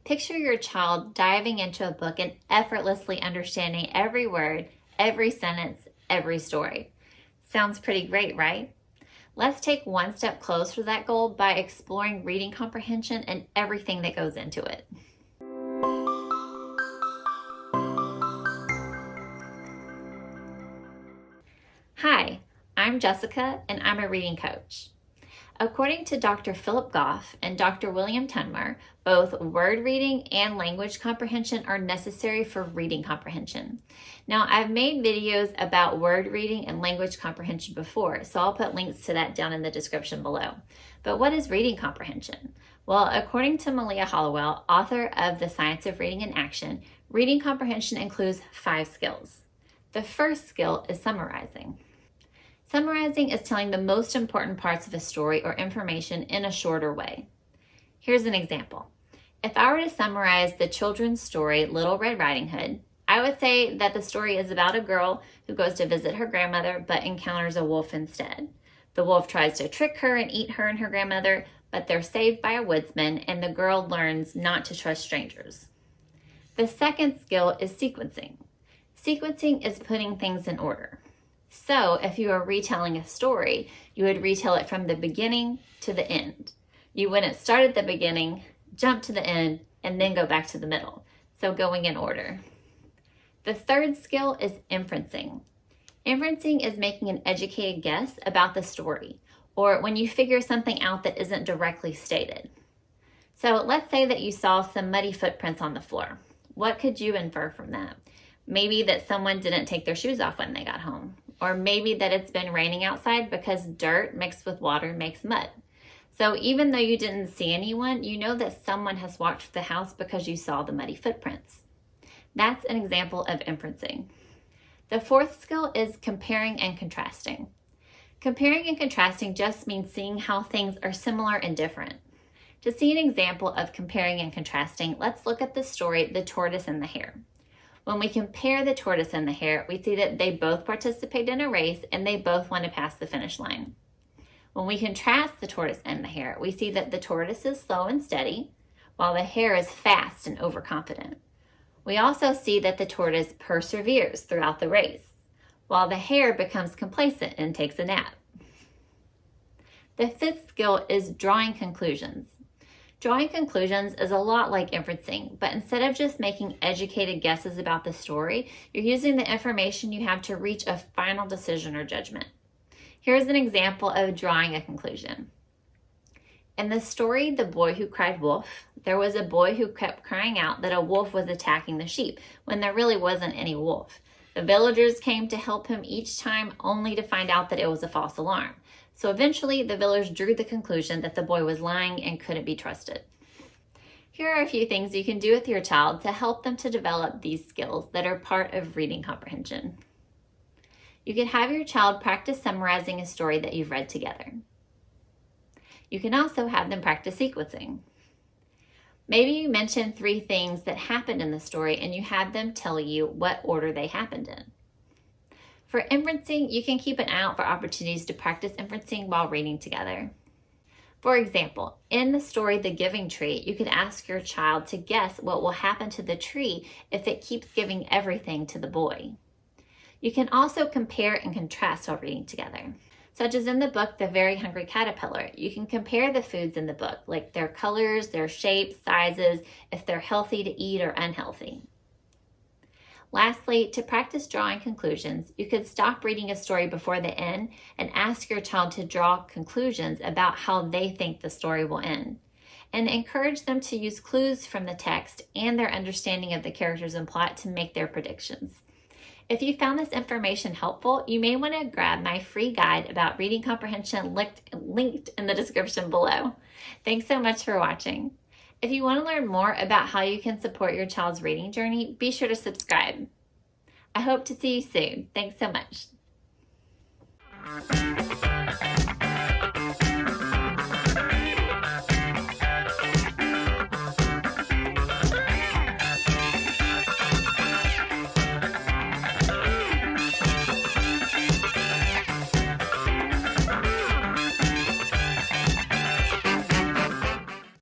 Picture your child diving into a book and effortlessly understanding every word, every sentence, every story. Sounds pretty great, right? Let's take one step closer to that goal by exploring reading comprehension and everything that goes into it. Hi, I'm Jessica, and I'm a reading coach. According to Dr. Philip Goff and Dr. William Tunmer, both word reading and language comprehension are necessary for reading comprehension. Now, I've made videos about word reading and language comprehension before, so I'll put links to that down in the description below. But what is reading comprehension? Well, according to Malia Hollowell, author of The Science of Reading in Action, reading comprehension includes 5 skills. The first skill is summarizing. Summarizing is telling the most important parts of a story or information in a shorter way. Here's an example. If I were to summarize the children's story, Little Red Riding Hood, I would say that the story is about a girl who goes to visit her grandmother but encounters a wolf instead. The wolf tries to trick her and eat her and her grandmother, but they're saved by a woodsman, and the girl learns not to trust strangers. The second skill is sequencing. Sequencing is putting things in order. So if you are retelling a story, you would retell it from the beginning to the end. You wouldn't start at the beginning, jump to the end, and then go back to the middle. So going in order. The third skill is inferencing. Inferencing is making an educated guess about the story, or when you figure something out that isn't directly stated. So let's say that you saw some muddy footprints on the floor. What could you infer from that? Maybe that someone didn't take their shoes off when they got home. Or maybe that it's been raining outside because dirt mixed with water makes mud. So even though you didn't see anyone, you know that someone has walked through the house because you saw the muddy footprints. That's an example of inferencing. The fourth skill is comparing and contrasting. Comparing and contrasting just means seeing how things are similar and different. To see an example of comparing and contrasting, let's look at the story, The Tortoise and the Hare. When we compare the tortoise and the hare, we see that they both participate in a race and they both want to pass the finish line. When we contrast the tortoise and the hare, we see that the tortoise is slow and steady, while the hare is fast and overconfident. We also see that the tortoise perseveres throughout the race, while the hare becomes complacent and takes a nap. The fifth skill is drawing conclusions. Drawing conclusions is a lot like inferencing, but instead of just making educated guesses about the story, you're using the information you have to reach a final decision or judgment. Here's an example of drawing a conclusion. In the story, The Boy Who Cried Wolf, there was a boy who kept crying out that a wolf was attacking the sheep when there really wasn't any wolf. The villagers came to help him each time only to find out that it was a false alarm. So eventually, the villagers drew the conclusion that the boy was lying and couldn't be trusted. Here are a few things you can do with your child to help them to develop these skills that are part of reading comprehension. You can have your child practice summarizing a story that you've read together. You can also have them practice sequencing. Maybe you mention 3 things that happened in the story and you have them tell you what order they happened in. For inferencing, you can keep an eye out for opportunities to practice inferencing while reading together. For example, in the story The Giving Tree, you could ask your child to guess what will happen to the tree if it keeps giving everything to the boy. You can also compare and contrast while reading together. Such as in the book The Very Hungry Caterpillar, you can compare the foods in the book, like their colors, their shapes, sizes, if they're healthy to eat or unhealthy. Lastly, to practice drawing conclusions, you could stop reading a story before the end and ask your child to draw conclusions about how they think the story will end. And encourage them to use clues from the text and their understanding of the characters and plot to make their predictions. If you found this information helpful, you may want to grab my free guide about reading comprehension linked in the description below. Thanks so much for watching. If you want to learn more about how you can support your child's reading journey, be sure to subscribe. I hope to see you soon. Thanks so much.